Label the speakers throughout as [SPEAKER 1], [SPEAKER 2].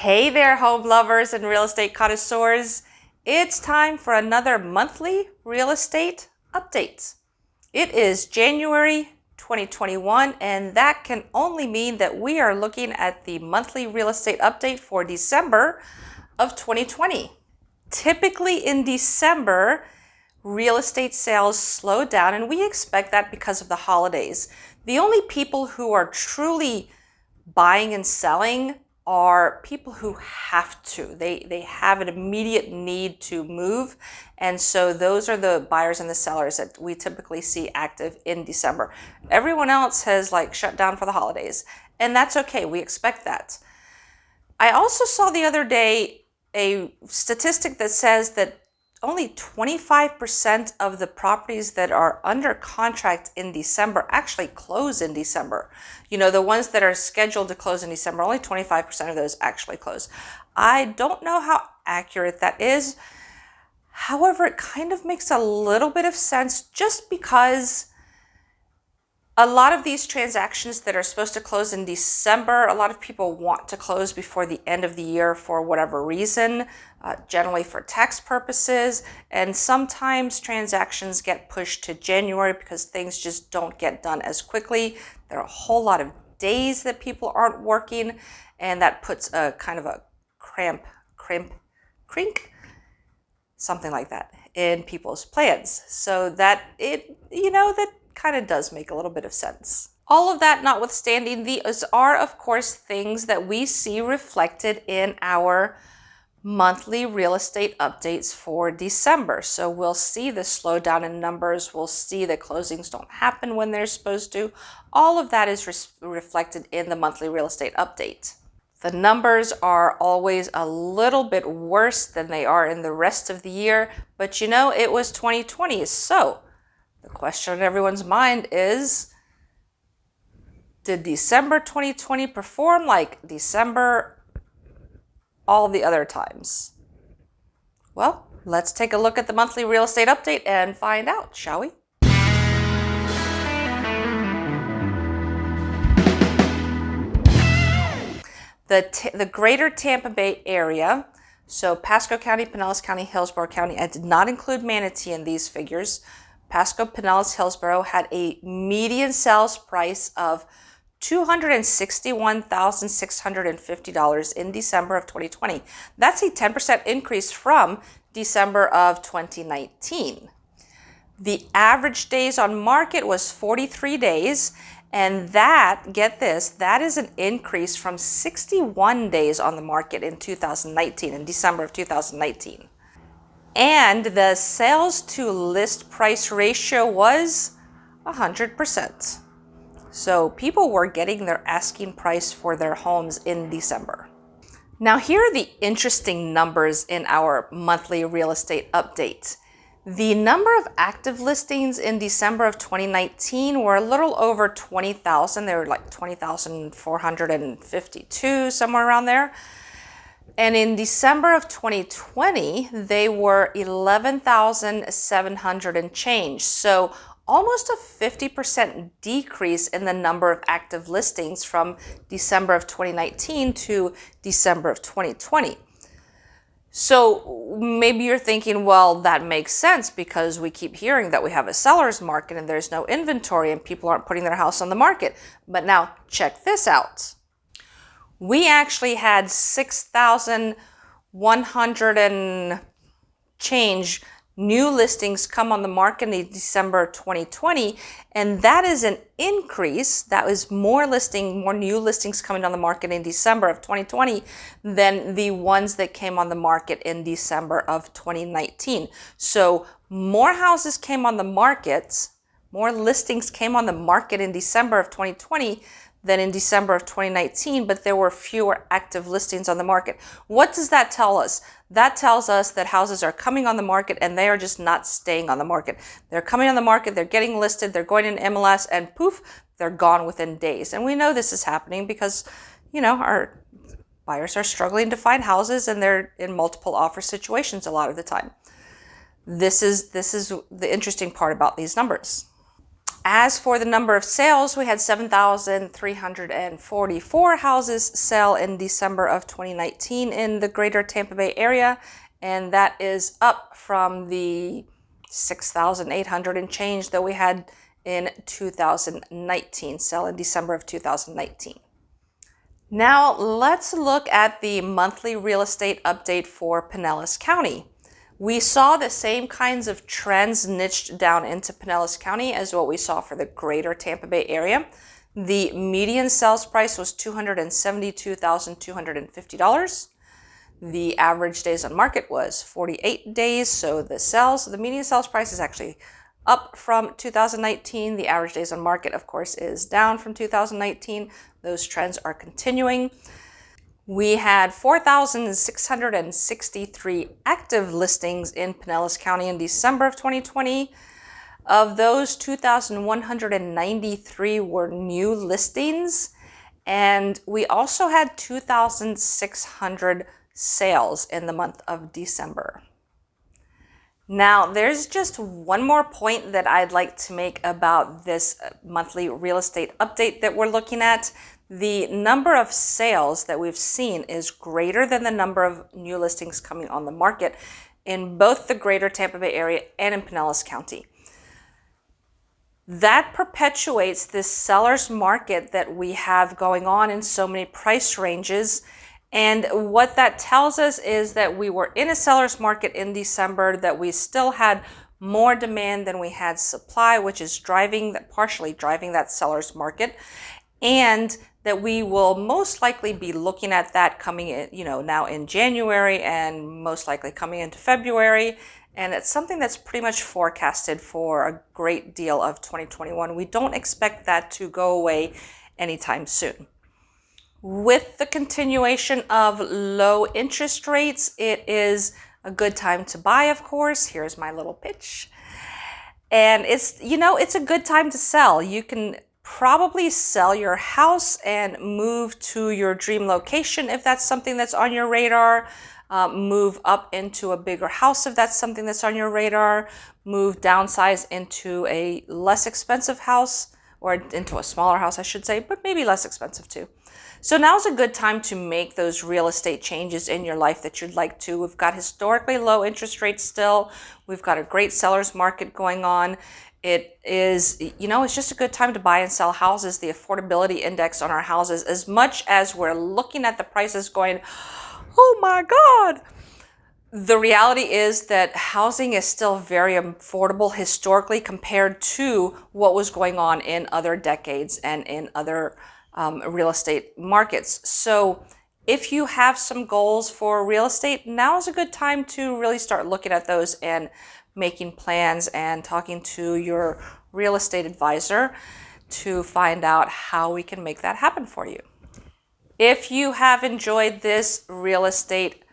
[SPEAKER 1] Hey there, home lovers and real estate connoisseurs. It's time for another monthly real estate update. It is January 2021, and that can only mean that we are looking at the monthly real estate update for December of 2020. Typically in December, real estate sales slow down, and we expect that because of the holidays. The only people who are truly buying and selling are people who have to. They have an immediate need to move. And so those are the buyers and the sellers that we typically see active in December. Everyone else has shut down for the holidays, and that's okay. We expect that. I also saw the other day a statistic that says that only 25% of the properties that are under contract in December actually close in December. You know, the ones that are scheduled to close in December, only 25% of those actually close. I don't know how accurate that is. However, it kind of makes a little bit of sense just because a lot of these transactions that are supposed to close in December, a lot of people want to close before the end of the year for whatever reason, generally for tax purposes. And sometimes transactions get pushed to January because things just don't get done as quickly. There are a whole lot of days that people aren't working, and that puts a kind of a crink, something like that in people's plans. So that that kind of does make a little bit of sense. All of that notwithstanding, these are, of course, things that we see reflected in our monthly real estate updates for December. So we'll see the slowdown in numbers. We'll see that closings don't happen when they're supposed to. All of that is reflected in the monthly real estate update. The numbers are always a little bit worse than they are in the rest of the year, but it was 2020, so the question on everyone's mind is, did December 2020 perform like December all the other times? Well, let's take a look at the monthly real estate update and find out, shall we? The greater Tampa Bay area, so Pasco County, Pinellas County, Hillsborough County, I did not include Manatee in these figures. Pasco, Pinellas, Hillsborough had a median sales price of $261,650 in December of 2020. That's a 10% increase from December of 2019. The average days on market was 43 days, and that, get this, that is an increase from 61 days on the market in 2019, in December of 2019. And the sales to list price ratio was 100%. So people were getting their asking price for their homes in December. Now here are the interesting numbers in our monthly real estate update. The number of active listings in December of 2019 were a little over 20,000. They were like 20,452, somewhere around there. And in December of 2020, they were 11,700 and change. So almost a 50% decrease in the number of active listings from December of 2019 to December of 2020. So maybe you're thinking, well, that makes sense because we keep hearing that we have a seller's market and there's no inventory and people aren't putting their house on the market. But now check this out. We actually had 6,100 and change new listings come on the market in December 2020, and that is an increase. That was more new listings coming on the market in December of 2020 than the ones that came on the market in December of 2019. So more houses came on the market, more listings came on the market in December of 2020 than in December of 2019, but there were fewer active listings on the market. What does that tell us? That tells us that houses are coming on the market and they are just not staying on the market. They're coming on the market, they're getting listed, they're going in MLS, and poof, they're gone within days. And we know this is happening because, our buyers are struggling to find houses and they're in multiple offer situations a lot of the time. This is the interesting part about these numbers. As for the number of sales, we had 7,344 houses sell in December of 2019 in the greater Tampa Bay area, and that is up from the 6,800 and change that we had in 2019, sell in December of 2019. Now let's look at the monthly real estate update for Pinellas County. We saw the same kinds of trends niched down into Pinellas County as what we saw for the greater Tampa Bay area. The median sales price was $272,250. The average days on market was 48 days, so the median sales price is actually up from 2019. The average days on market, of course, is down from 2019. Those trends are continuing. We had 4,663 active listings in Pinellas County in December of 2020. Of those, 2,193 were new listings, and we also had 2,600 sales in the month of December. Now, there's just one more point that I'd like to make about this monthly real estate update that we're looking at. The number of sales that we've seen is greater than the number of new listings coming on the market in both the greater Tampa Bay area and in Pinellas County. That perpetuates this seller's market that we have going on in so many price ranges. And what that tells us is that we were in a seller's market in December, that we still had more demand than we had supply, which is partially driving that seller's market. And that we will most likely be looking at that coming in, now in January and most likely coming into February. And it's something that's pretty much forecasted for a great deal of 2021. We don't expect that to go away anytime soon. With the continuation of low interest rates, it is a good time to buy, of course. Here's my little pitch. And it's a good time to sell. You can probably sell your house and move to your dream location if that's something that's on your radar. Move up into a bigger house if that's something that's on your radar. Move downsize into a less expensive house, or into a smaller house, I should say, but maybe less expensive too. So now's a good time to make those real estate changes in your life that you'd like to. We've got historically low interest rates still. We've got a great seller's market going on. It is, it's just a good time to buy and sell houses. The affordability index on our houses, as much as we're looking at the prices going, oh my God, the reality is that housing is still very affordable historically compared to what was going on in other decades and in other real estate markets. So if you have some goals for real estate, now is a good time to really start looking at those and making plans and talking to your real estate advisor to find out how we can make that happen for you. If you have enjoyed this real estate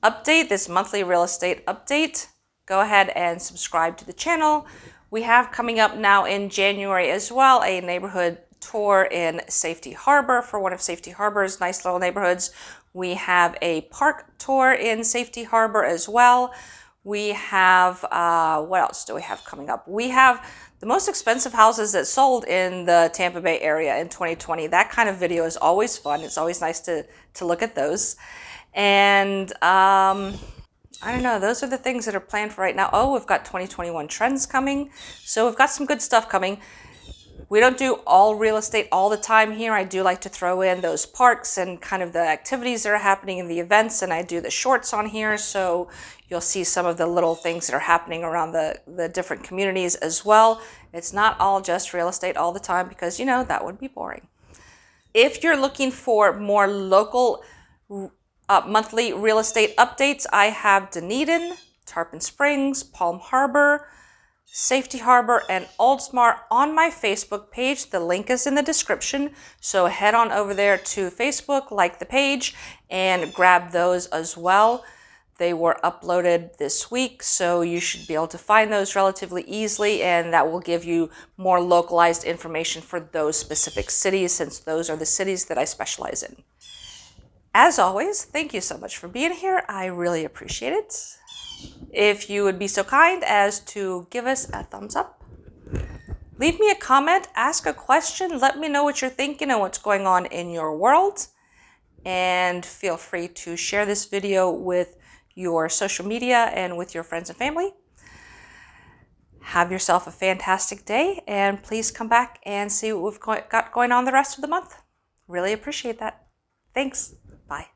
[SPEAKER 1] update, this monthly real estate update, go ahead and subscribe to the channel. We have coming up now in January as well a neighborhood tour in Safety Harbor for one of Safety Harbor's nice little neighborhoods. We have a park tour in Safety Harbor as well. We have, what else do we have coming up? We have the most expensive houses that sold in the Tampa Bay area in 2020. That kind of video is always fun. It's always nice to look at those. And I don't know, those are the things that are planned for right now. Oh, we've got 2021 trends coming. So we've got some good stuff coming. We don't do all real estate all the time here. I do like to throw in those parks and kind of the activities that are happening in the events, and I do the shorts on here, so you'll see some of the little things that are happening around the different communities as well. It's not all just real estate all the time because, that would be boring. If you're looking for more local monthly real estate updates, I have Dunedin, Tarpon Springs, Palm Harbor, Safety Harbor, and Oldsmar on my Facebook page. The link is in the description, so head on over there to Facebook, like the page, and grab those as well. They were uploaded this week, so you should be able to find those relatively easily, and that will give you more localized information for those specific cities, since those are the cities that I specialize in. As always, thank you so much for being here. I really appreciate it. If you would be so kind as to give us a thumbs up, Leave me a comment, ask a question, let me know what you're thinking and what's going on in your world. And feel free to share this video with your social media and with your friends and family. Have yourself a fantastic day, and please come back and see what we've got going on the rest of the month. Really appreciate that. Thanks. Bye.